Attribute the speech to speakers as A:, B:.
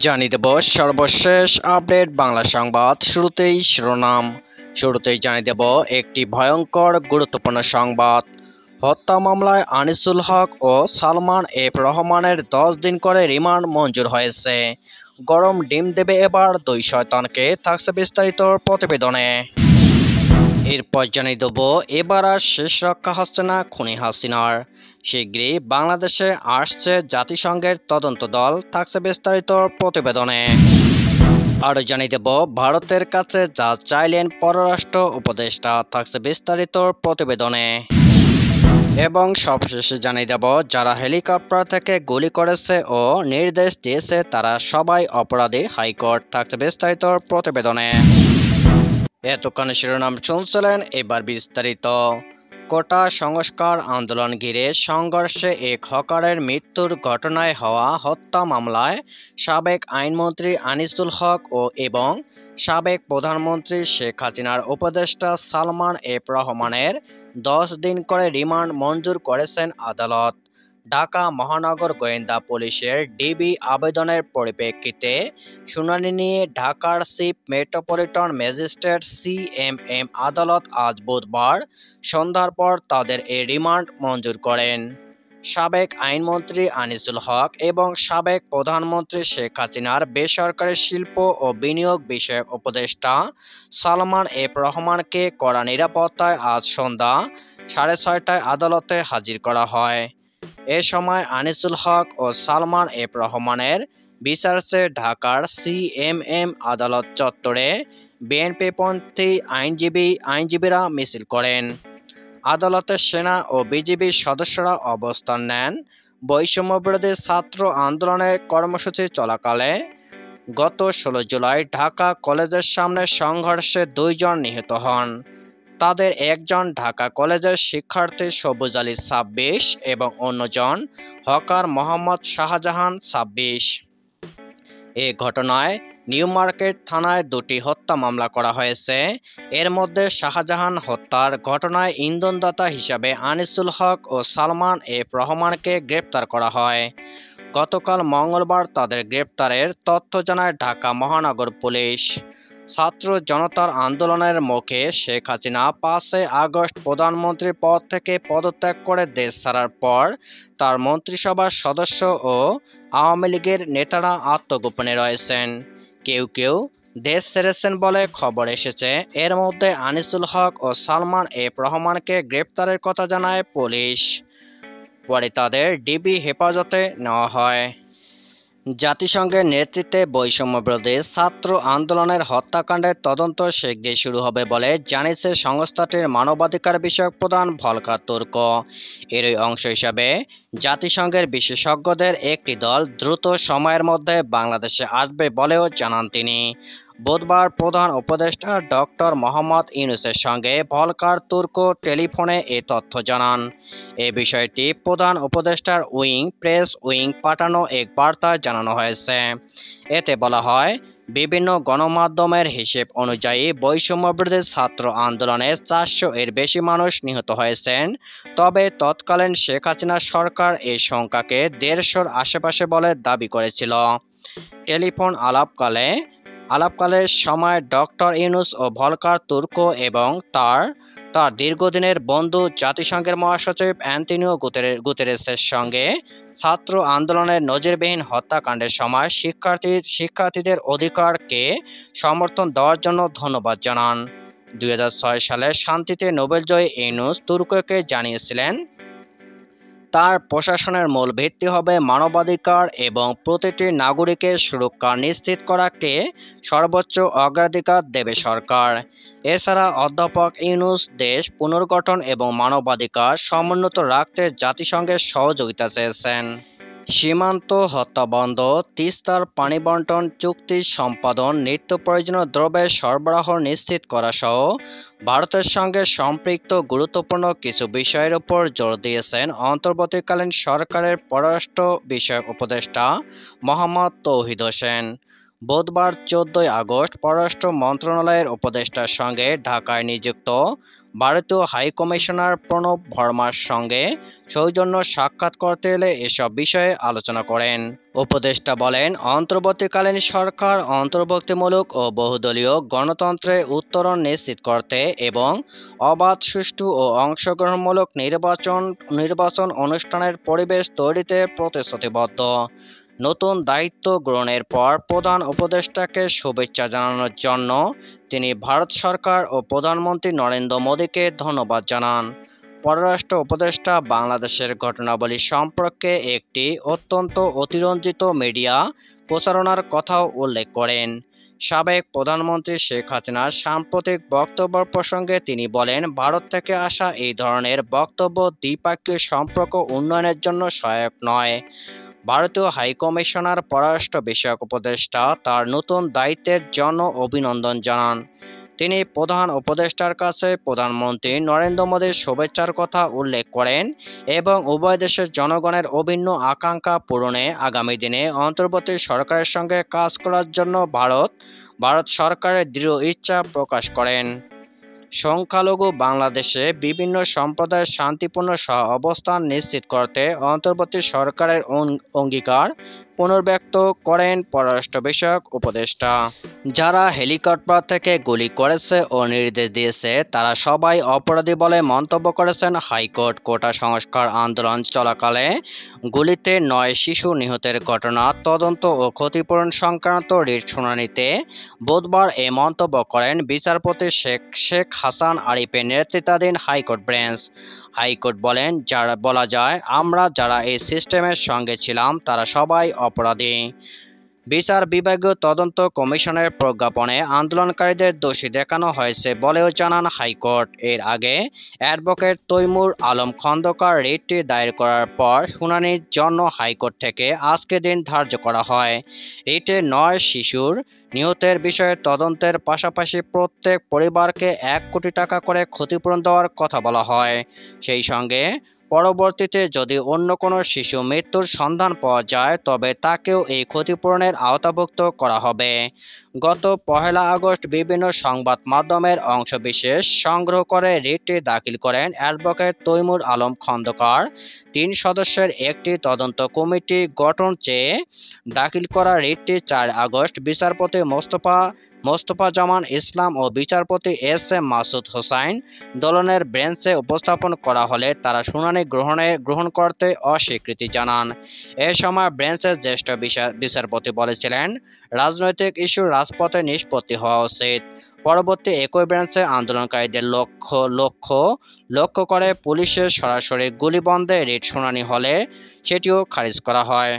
A: জানিয়ে দেব সর্বশেষ আপডেট বাংলা সংবাদ। শুরুতেই শিরোনাম। শুরুতেই জানিয়ে দেব একটি ভয়ঙ্কর গুরুত্বপূর্ণ সংবাদ। হত্যা মামলায় আনিসুল হক ও সালমান এফ রহমানের 10 দিন করে রিমান্ড মঞ্জুর হয়েছে। গরম ডিম দেবে এবার দুই শয়তানকে, থাকছে বিস্তারিত প্রতিবেদনে। এরপর জানিয়ে দেব এবার আর শেষ রক্ষা হচ্ছে না খুনি হাসিনার। শীঘ্রই বাংলাদেশে আসছে জাতিসংঘের তদন্ত দল, থাকছে বিস্তারিত প্রতিবেদনে। আরও জানিয়ে দেব ভারতের কাছে যা চাইলেন পররাষ্ট্র উপদেষ্টা, থাকছে বিস্তারিত প্রতিবেদনে। এবং সবশেষে জানিয়ে দেব যারা হেলিকপ্টার থেকে গুলি করেছে ও নির্দেশ দিয়েছে তারা সবাই অপরাধী, হাইকোর্ট, থাকছে বিস্তারিত প্রতিবেদনে। এতক্ষণ শিরোনাম শুনছিলেন, এবার বিস্তারিত। কোটা সংস্কার আন্দোলন ঘিরে সংঘর্ষে এক হকারের মৃত্যুর ঘটনায় হওয়া হত্যা মামলায় সাবেক আইনমন্ত্রী আনিসুল হক এবং সাবেক প্রধানমন্ত্রী শেখ হাসিনার উপদেষ্টা সালমান এফ রহমানের 10 দিন করে রিমান্ড মঞ্জুর করেছেন আদালত। ঢাকা মহানগর গোয়েন্দা পুলিশের ডিবি আবেদনের পরিপ্রেক্ষিতে শুনানি নিয়ে ঢাকার চিফ মেট্রোপলিটন ম্যাজিস্ট্রেট সিএমএম আদালত আজ বুধবার সন্ধ্যার পর তাদের এই রিমান্ড মঞ্জুর করেন। সাবেক আইনমন্ত্রী আনিসুল হক এবং সাবেক প্রধানমন্ত্রী শেখ হাসিনার বেসরকারি শিল্প ও বিনিয়োগ বিষয়ক উপদেষ্টা সালমান এফ রহমানকে কড়া নিরাপত্তায় আজ সন্ধ্যা 6:30টায় আদালতে হাজির করা হয়। এ সময় আনিসুল হক ও সালমান এফ রহমানের বিচারছে ঢাকার সিএমএম আদালত চত্বরে বিএনপিপন্থী আইনজীবীরা মিছিল করেন। আদালতের সেনা ও বিজিবি সদস্যরা অবস্থান নেন। বৈষম্যবিরোধী ছাত্র আন্দোলনের কর্মসূচি চলাকালে গত 16 জুলাই ঢাকা কলেজের সামনে সংঘর্ষে 2 জন নিহত হন। তাদের একজন ঢাকা কলেজের শিক্ষার্থী সবুজ আলী 26 এবং অন্যজন হকার মোহাম্মদ শাহজাহান 26। এ ঘটনায় নিউ মার্কেট থানায় 2টি হত্যা মামলা করা হয়েছে। এর মধ্যে শাহজাহান হত্যার ঘটনায় ইন্ধনদাতা হিসাবে আনিসুল হক ও সালমান এফ রহমানকে গ্রেপ্তার করা হয়। গতকাল মঙ্গলবার তাদের গ্রেপ্তারের তথ্য জানায় ঢাকা মহানগর পুলিশ। ছাত্র জনতার আন্দোলনের মুখে শেখ হাসিনা 5 আগস্ট প্রধানমন্ত্রী পদ থেকে পদত্যাগ করে দেশ ছাড়ার পর তার মন্ত্রিসভার সদস্য ও আওয়ামী লীগের নেতারা আত্মগোপনে রয়েছেন। কেউ কেউ দেশ ছেড়েছেন বলে খবর এসেছে। এর মধ্যে আনিসুল হক ও সালমান এফ রহমানকে গ্রেপ্তারের কথা জানায় পুলিশ। পরে তাদের ডিবি হেফাজতে নেওয়া হয়। জাতিসংঘের নেতৃত্বে বৈষম্যবিরোধী ছাত্র আন্দোলনের হত্যাকাণ্ডের তদন্ত শীঘ্রই শুরু হবে বলে জানিয়েছে সংস্থাটির মানবাধিকার বিষয়ক প্রধান ভলকার তুর্ক। এরই অংশ হিসাবে জাতিসংঘের বিশেষজ্ঞদের একটি দল দ্রুত সময়ের মধ্যে বাংলাদেশে আসবে বলেও জানান তিনি। বুধবার প্রধান উপদেষ্টা ডক্টর মোহাম্মদ ইউনূসের সঙ্গে ভলকার তুর্ক টেলিফোনে এ তথ্য জানান। এ বিষয়টি প্রধান উপদেষ্টার প্রেস উইং পাঠানো এক বার্তায় জানানো হয়েছে। এতে বলা হয়, বিভিন্ন গণমাধ্যমের হিসেব অনুযায়ী বৈষম্যবিরোধী ছাত্র আন্দোলনে 400-এর বেশি মানুষ নিহত হয়েছেন। তবে তৎকালীন শেখ হাসিনা সরকার এই সংখ্যাকে 150-র আশেপাশে বলে দাবি করেছিল। টেলিফোন আলাপকালের সময় ডক্টর ইউনূস ও ভলকার তুর্ক এবং তার দীর্ঘদিনের বন্ধু জাতিসংঘের মহাসচিব অ্যান্টোনিও গুতেরেসের সঙ্গে ছাত্র আন্দোলনের নজিরবিহীন হত্যাকাণ্ডের সময় শিক্ষার্থীদের অধিকারকে সমর্থন দেওয়ার জন্য ধন্যবাদ জানান। 2006 সালে শান্তিতে নোবেলজয়ী ইউনূস তুর্ককে জানিয়েছিলেন, তার প্রশাসনের মূল ভিত্তি হবে মানবাধিকার এবং প্রতিটি নাগরিকের সুরক্ষা নিশ্চিত করাকে সর্বোচ্চ অগ্রাধিকার দেবে সরকার। এছাড়া অধ্যাপক ইউনূস দেশ পুনর্গঠন এবং মানবাধিকার সমুন্নত রাখতে জাতিসংঘের সহযোগিতা চেয়েছেন। সীমান্ত হত্যা বন্ধ, তিস্তার পানি বণ্টন চুক্তি সম্পাদন, নিত্য প্রয়োজনীয় দ্রব্যের সরবরাহ নিশ্চিত করা সহ ভারতের সঙ্গে সম্পৃক্ত গুরুত্বপূর্ণ কিছু বিষয়ের উপর জোর দিয়েছেন অন্তর্বর্তীকালীন সরকারের পররাষ্ট্র বিষয়ক উপদেষ্টা মোহাম্মদ তৌহিদ হোসেন। বুধবার 14 আগস্ট পররাষ্ট্র মন্ত্রণালয়ের উপদেষ্টার সঙ্গে ঢাকায় নিযুক্ত ভারতীয় হাইকমিশনার প্রণব ভার্মার সঙ্গে সৌজন্য সাক্ষাৎ করতে এলে এসব বিষয়ে আলোচনা করেন। উপদেষ্টা বলেন, অন্তর্বর্তীকালীন সরকার অন্তর্ভুক্তিমূলক ও বহুদলীয় গণতন্ত্রে উত্তরণ নিশ্চিত করতে এবং অবাধ, সুষ্ঠু ও অংশগ্রহণমূলক নির্বাচন অনুষ্ঠানের পরিবেশ তৈরিতে প্রতিশ্রুতিবদ্ধ। নতুন দায়িত্ব গ্রহণের পর প্রধান উপদেষ্টাকে শুভেচ্ছা জানানোর জন্য তিনি ভারত সরকার ও প্রধানমন্ত্রী নরেন্দ্র মোদীকে ধন্যবাদ জানান। পররাষ্ট্র উপদেষ্টা বাংলাদেশের ঘটনাবলী সম্পর্কে একটি অত্যন্ত অতিরঞ্জিত মিডিয়া প্রচারণার কথাও উল্লেখ করেন। সাবেক প্রধানমন্ত্রী শেখ হাসিনার সাম্প্রতিক বক্তব্য প্রসঙ্গে তিনি বলেন, ভারত থেকে আসা এই ধরনের বক্তব্য দ্বিপাক্ষিক সম্পর্ক উন্নয়নের জন্য সহায়ক নয়। ভারতীয় হাইকমিশনার পররাষ্ট্র বিষয়ক উপদেষ্টা তার নতুন দায়িত্বের জন্য অভিনন্দন জানান। তিনি প্রধান উপদেষ্টার কাছে প্রধানমন্ত্রী নরেন্দ্র মোদীর শুভেচ্ছার কথা উল্লেখ করেন এবং উভয় দেশের জনগণের অভিন্ন আকাঙ্ক্ষা পূরণে আগামী দিনে অন্তর্বর্তী সরকারের সঙ্গে কাজ করার জন্য ভারত সরকারের দৃঢ় ইচ্ছা প্রকাশ করেন। সংখ্যালঘু বাংলাদেশে বিভিন্ন সম্প্রদায়ের শান্তিপূর্ণ সহাবস্থান নিশ্চিত করতে অন্তর্বর্তী সরকারের অঙ্গীকার পুনর্ব্যক্ত করেন পররাষ্ট্র বিষয়ক উপদেষ্টা। যারা হেলিকপ্টার থেকে গুলি করেছে ও নির্দেশ দিয়েছে তারা সবাই অপরাধী বলে মন্তব্য করেছেন হাইকোর্ট। কোটা সংস্কার আন্দোলন চলাকালে গুলিতে 9 শিশু নিহতের ঘটনা তদন্ত ও ক্ষতিপূরণ সংক্রান্ত রিট শুনানিতে বুধবার এ মন্তব্য করেন বিচারপতি শেখ হাসান আরিফের নেতৃত্বাধীন হাইকোর্ট বেঞ্চ। হাইকোর্ট বলেন, বলা যায়, আমরা যারা এই সিস্টেমের সঙ্গে ছিলাম তারা সবাই অপরাধী। বিচার বিভাগীয় তদন্ত কমিশনের প্রজ্ঞাপনে আন্দোলনকারীদের দোষী দেখানো হয়েছে বলেও জানান হাইকোর্ট। এর আগে অ্যাডভোকেট তৈমুর আলম খন্দকার রিটটি দায়ের করার পর শুনানির জন্য হাইকোর্ট থেকে আজকে দিন ধার্য করা হয়। রিটে 9 শিশুর নিহতের বিষয়ে তদন্তের পাশাপাশি প্রত্যেক পরিবারকে 1 কোটি টাকা করে ক্ষতিপূরণ দেওয়ার কথা বলা হয়। সেই সঙ্গে পরবর্তীতে যদি অন্য কোনো শিশু মৃত্যুর সন্ধান পাওয়া যায় তবে তাকেও এই ক্ষতিপূরণের আওতাভুক্ত করা হবে। গত 1 আগস্ট বিভিন্ন সংবাদ মাধ্যমের অংশবিশেষ সংগ্রহ করে রিটটি দাখিল করেন অ্যাডভোকেট তৈমুর আলম খন্দকার। 3 সদস্যের একটি তদন্ত কমিটি গঠন চেয়ে দাখিল করা রিটটি 4 আগস্ট বিচারপতি মোস্তফা জামান ইসলাম ও বিচারপতি এস.এম. মাসুদ হোসাইন দলনের বেঞ্চে উপস্থাপন করা হলে তারা শুনানি গ্রহণ করতে অস্বীকৃতি জানান। এ সময় বেঞ্চের জ্যেষ্ঠ বিচারপতি বলেছিলেন, রাজনৈতিক ইস্যু রাজপথে নিষ্পত্তি হওয়া উচিত। পরবর্তী একই বেঞ্চে আন্দোলনকারীদের লক্ষ্য করে পুলিশের সরাসরি গুলিবন্ধে রিট শুনানি হলে সেটিও খারিজ করা হয়।